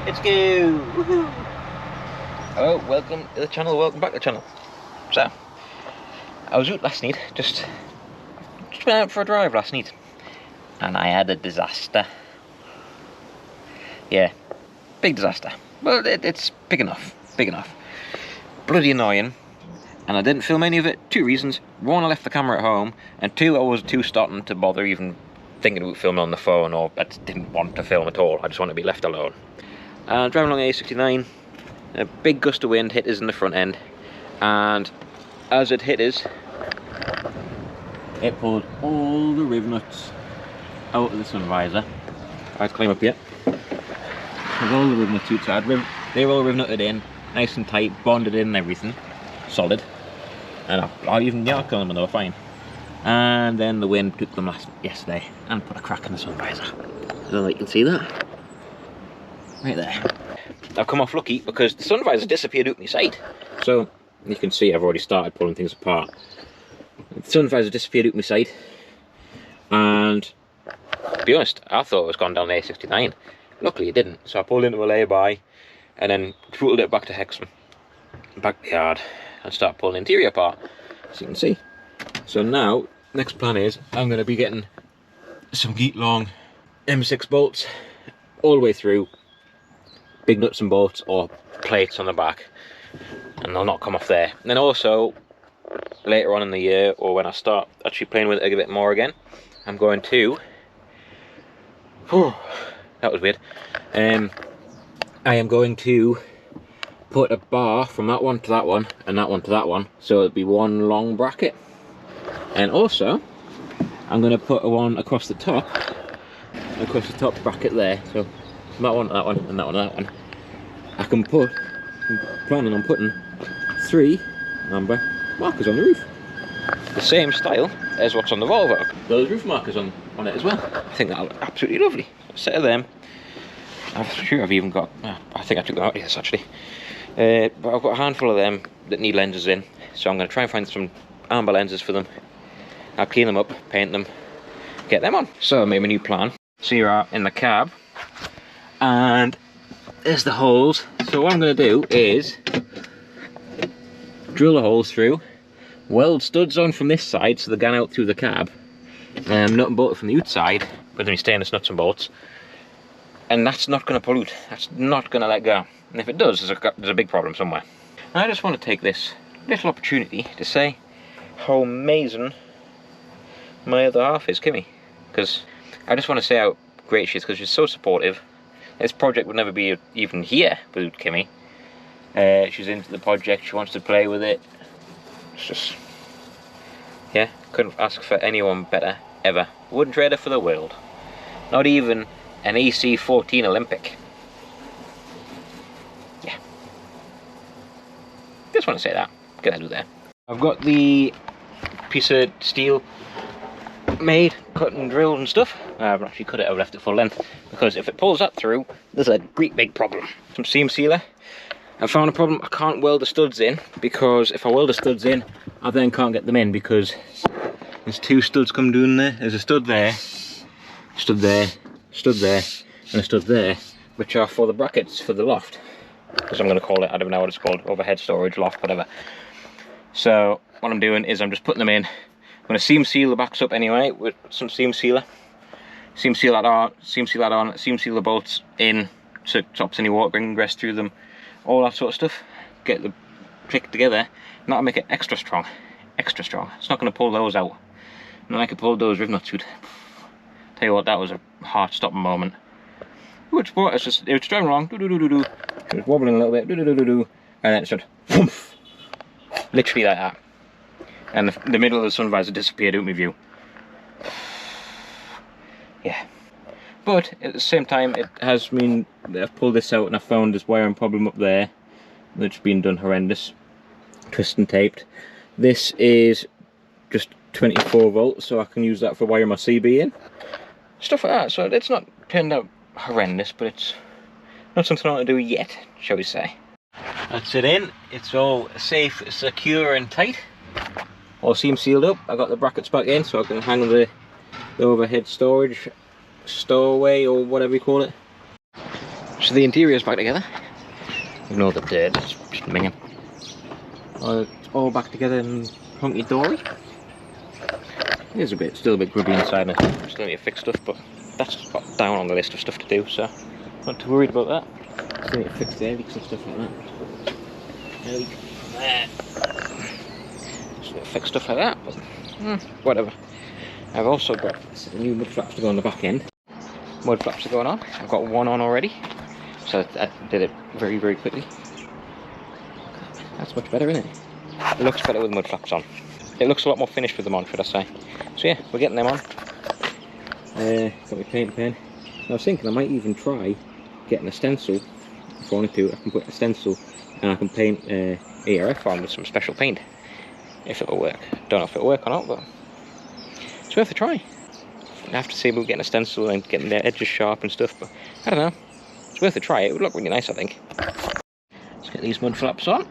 Let's go! Woohoo! Hello, welcome to the channel, welcome back to the channel. So, I was out last night, just went out for a drive last night, and I had a disaster. Yeah, big disaster. Well, it's big enough, Bloody annoying, and I didn't film any of it. Two reasons: one, I left the camera at home, and two, I was too starting to bother even thinking about filming on the phone, or I just didn't want to film at all. I just wanted to be left alone. Driving along A69, a big gust of wind hit us in the front end, and as it hit us, it pulled all the riv nuts out of the sun visor. I'd climb up here. With all the riv nuts outside, they were all riv nutted in, nice and tight, bonded in and everything, solid. And I even the arc on them, they were fine. And then the wind took them yesterday and put a crack in the sun visor. I don't know if you can see that. Right there. I've come off lucky because the sun visor disappeared out my sight. So you can see I've already started pulling things apart. The sun visor disappeared out my sight, and to be honest, I thought it was gone down the A69. Luckily it didn't. So I pulled into a lay-by and then throttled it back to Hexham, back to the yard, and start pulling the interior apart, as you can see. So now, next plan is I'm going to be getting some geek long M6 bolts all the way through, big nuts and bolts or plates on the back, and they'll not come off there. And then also later on in the year, or when I start actually playing with it a bit more again, I'm going to that was weird. I am going to put a bar from that one to that one and that one to that one, so it'll be one long bracket. And also I'm going to put one across the top bracket there, so from that one to that one and that one to that one. I'm planning on putting 3 amber markers on the roof, the same style as what's on the Volvo. Those roof markers on it as well. I think that'll look absolutely lovely. A set of them. I'm sure I've even got, I think I took them out of this actually, but I've got a handful of them that need lenses in, so I'm going to try and find some amber lenses for them. I'll clean them up, paint them, get them on. So I made my new plan. So you are in the cab, and there's the holes. So what I'm going to do is drill the holes through, weld studs on from this side so they're going out through the cab, nut and bolt from the outside with any stainless nuts and bolts, and that's not going to pollute, that's not going to let go. And if it does, there's a big problem somewhere. And I just want to take this little opportunity to say how amazing my other half is, Kimmy, because I just want to say how great she is, because she's so supportive. This project would never be even here without Kimmy. She's into the project, she wants to play with it. It's just, yeah, couldn't ask for anyone better ever. Wouldn't trade her for the world. Not even an EC14 Olympic. Yeah. Just want to say that. Get that out there. I've got the piece of steel made, cut and drilled and stuff. I haven't actually cut it, I've left it full length, because if it pulls that through, there's a great big problem. Some seam sealer. I found a problem, I can't weld the studs in, because if I weld the studs in, I then can't get them in, because there's 2 studs come down there. There's a stud there, stud there, stud there, and a stud there, which are for the brackets for the loft. Because I'm going to call it, I don't know what it's called, overhead storage, loft, whatever. So what I'm doing is I'm just putting them in. I'm going to seam seal the backs up anyway with some seam sealer. Seam seal that on, seam seal that on, seam seal the bolts in so it stops any water ingress through them, all that sort of stuff. Get the trick together, and that'll make it extra strong, extra strong. It's not going to pull those out. And I could pull those riv nuts out. Tell you what, that was a heart stopping moment. Which brought us just, it was driving along, it was wobbling a little bit, and then it started, whoomph, literally like that. And the middle of the sun visor disappeared out of my view. Yeah. But at the same time, it has been, I've pulled this out and I found this wiring problem up there, that's been done horrendous, twist and taped. This is just 24 volts, so I can use that for wiring my CB in. Stuff like that, so it's not turned out horrendous, but it's not something I want to do yet, shall we say. That's it in, it's all safe, secure and tight. All seam sealed up. I got the brackets back in so I can hang the overhead storage stowaway or whatever you call it. Just So the interior is back together. Ignore the dirt, it's just minging. It's all back together and hunky-dory. It is still a bit grubby inside, and I still need to fix stuff, but that's down on the list of stuff to do, so not too worried about that. Still need to fix the air leaks and stuff like that. Air leak there. Just need to fix stuff like that, but whatever. I've also got new mud flaps to go on the back end. Mud flaps are going on. I've got one on already, so I did it very, very quickly. That's much better, isn't it? It looks better with mud flaps on. It looks a lot more finished with them on, should I say. So yeah, we're getting them on. Got my paint pen. I was thinking I might even try getting a stencil. If I wanted to, I can put a stencil and I can paint ERF on with some special paint. If it'll work. Don't know if it'll work or not, but it's worth a try. I have to see about getting a stencil and getting the edges sharp and stuff, but I don't know. It's worth a try. It would look really nice, I think. Let's get these mud flaps on.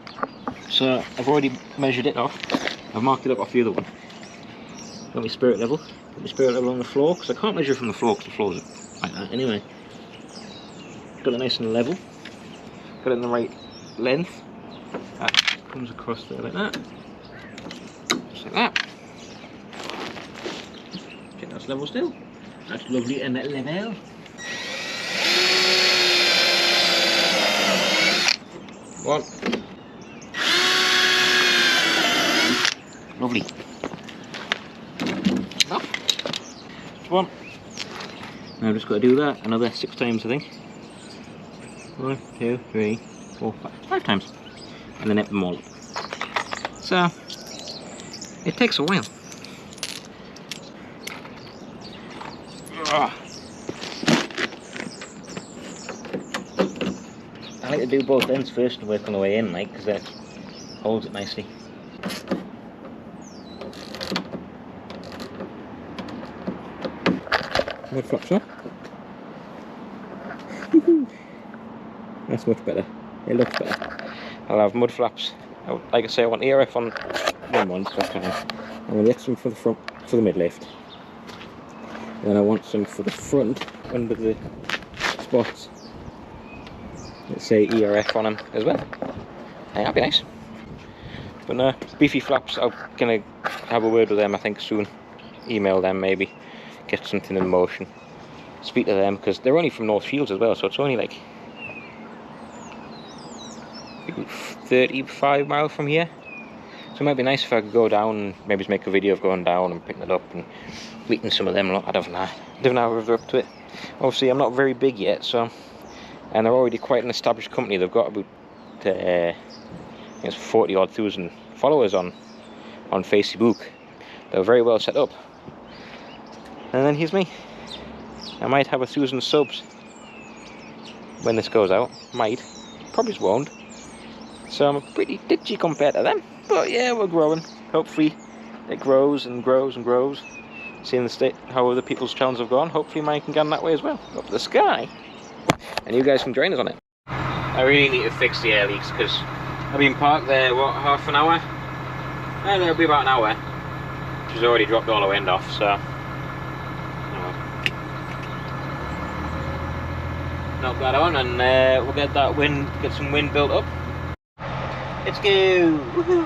So I've already measured it off. I've marked it up off the other one. Got my spirit level. Got my spirit level on the floor, because I can't measure from the floor, because the floor's like that anyway. Got it nice and level. Got it in the right length. That comes across there like that. Just like that. Check that's level still. That's lovely and that level. One. Lovely. One. Now I've just got to do that another 6 times, I think. 1, 2, 3, 4, 5 times, and then net them all up. So it takes a while. I like to do both ends first and work on the way in, like, because that holds it nicely. Mud flaps on. That's much better. It looks better. I'll have mud flaps. Like I say, I want ERF on one, so I'm going to get some for the front, for the mid-lift. And then I want some for the front, under the spots that say ERF on them as well. Hey, that'd be nice. But no, beefy flaps, I'm going to have a word with them, I think, soon. Email them, maybe. Get something in motion. Speak to them, because they're only from North Shields as well, so it's only like 35 miles from here. So it might be nice if I could go down and maybe just make a video of going down and picking it up and meeting some of them lot. I don't know. I don't know if they're up to it. Obviously, I'm not very big yet, so, and they're already quite an established company. They've got about I think it's 40-odd thousand followers on Facebook. They're very well set up. And then here's me. I might have 1,000 subs when this goes out. Might. Probably won't. So I'm pretty ditchy compared to them. But yeah, we're growing. Hopefully it grows and grows and grows. Seeing the state how other people's channels have gone, hopefully mine can go that way as well. Up to the sky. And you guys can join us on it. I really need to fix the air leaks, because I've been parked there, what, half an hour? And it'll be about an hour. Which has already dropped all the wind off, so knock that on, and we'll get that wind, get some wind built up. Let's go! Woohoo!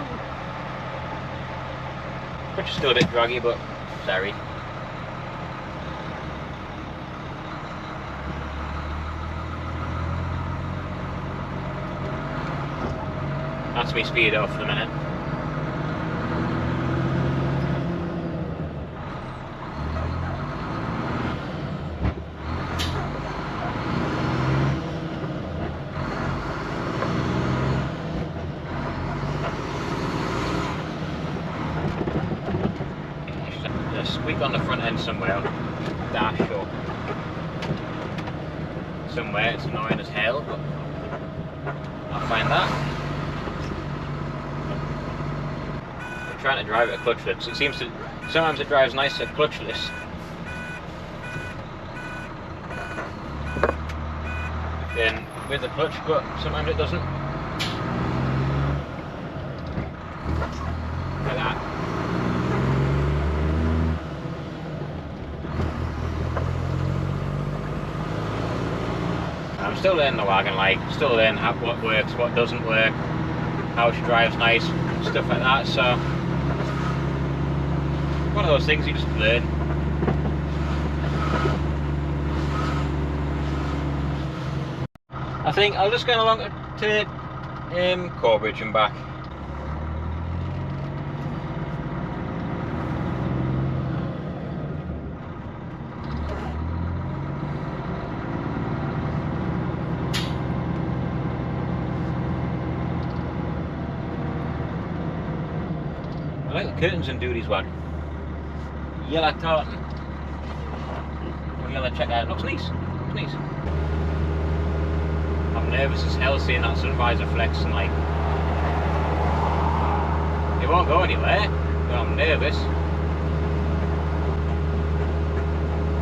Which is still a bit draggy, but sorry. That's me speed off for the minute. Squeak on the front end somewhere, dash or somewhere. It's annoying as hell, but I'll find that. I'm trying to drive it clutchless. It seems to, sometimes it drives nicer clutchless. Then with the clutch, but sometimes it doesn't. Like that. I'm I'm still learning the wagon, like, still learning what works, what doesn't work, how she drives nice, stuff like that. So one of those things you just learn. I think I'll just go along to Corbridge and back. I like the curtains in Duty's wagon. Yellow tartan. Or yellow checker. Looks nice. Looks nice. I'm nervous as hell seeing that sun visor flexing, like. It won't go anywhere, but I'm nervous.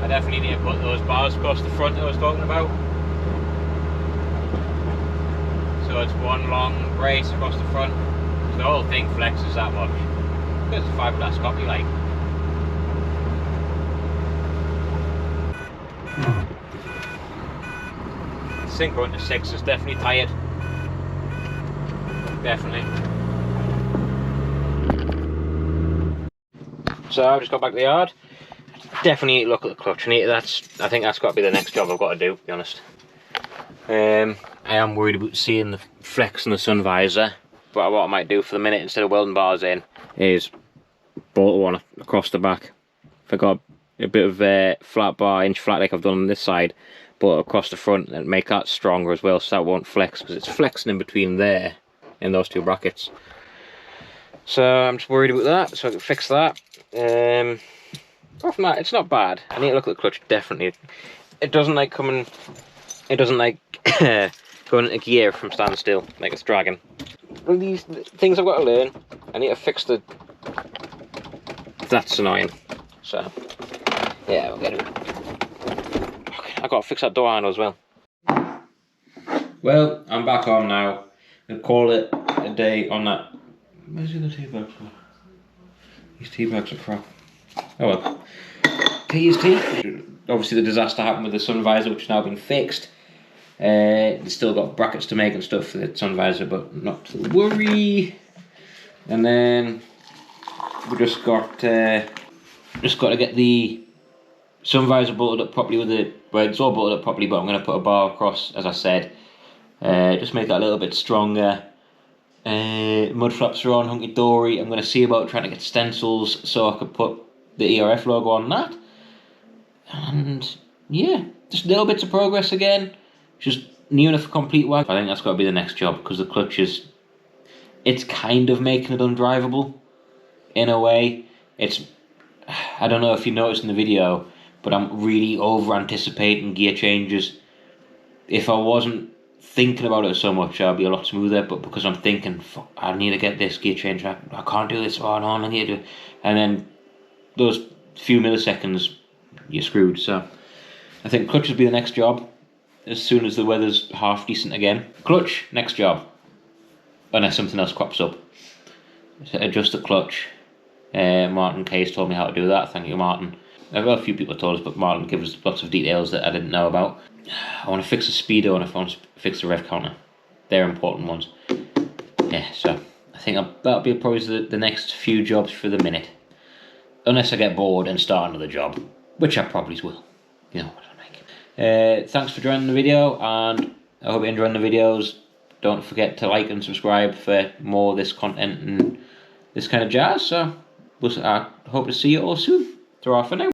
I definitely need to put those bars across the front that I was talking about. So it's one long brace across the front. So the whole thing flexes that much. Because it's fiberglass copy, like. Sink going to 6 is definitely tired. Definitely. So I've just got back to the yard. Definitely need to look at the clutch. I think that's got to be the next job I've got to do, to be honest. I am worried about seeing the flex in the sun visor, but what I might do for the minute, instead of welding bars in, is bolt one across the back. If I got a bit of flat bar, inch flat, like I've done on this side, but across the front, and make that stronger as well, so that won't flex, because it's flexing in between there in those two brackets. So I'm just worried about that, so I can fix that. Apart from that, it's not bad. I need to look at the clutch, definitely. It doesn't like coming, it doesn't like going into gear from standstill, like it's dragging. Well, these things I've got to learn. I need to fix the, that's annoying. So yeah, we'll get it. I've got to fix that door handle as well. Well, I'm back home now. I'll call it a day on that. Where's the other tea bags for? These tea bags are crap. Oh well. Tea is tea. Obviously the disaster happened with the sun visor, which has now been fixed. It's still got brackets to make and stuff for the sun visor, but not to worry. And then we just got to get the sun visor bolted up properly with the, well, it's all bolted up properly, but I'm going to put a bar across, as I said. Just make that a little bit stronger. Mud flaps are on, hunky-dory. I'm going to see about trying to get stencils so I could put the ERF logo on that. And yeah, just little bits of progress again. Just new enough for complete wagon. I think that's got to be the next job, because the clutch is, it's kind of making it undrivable in a way. It's, I don't know if you noticed in the video, but I'm really over anticipating gear changes. If I wasn't thinking about it so much, I'll be a lot smoother, but because I'm thinking, fuck, I need to get this gear change, I can't do this, oh no, I need to do it. And then those few milliseconds, you're screwed. So I think clutch will be the next job, as soon as the weather's half decent again. Clutch, next job, unless something else crops up. So adjust the clutch. Martin Case told me how to do that, thank you Martin. Well, a few people told us, but Martin gave us lots of details that I didn't know about. I want to fix the speedo and I want to fix the rev counter. They're important ones. Yeah, so I think that'll be probably the next few jobs for the minute. Unless I get bored and start another job, which I probably will. You know what I make. Thanks for joining the video, and I hope you're enjoying the videos. Don't forget to like and subscribe for more of this content and this kind of jazz. So I hope to see you all soon. Ta-ra for now.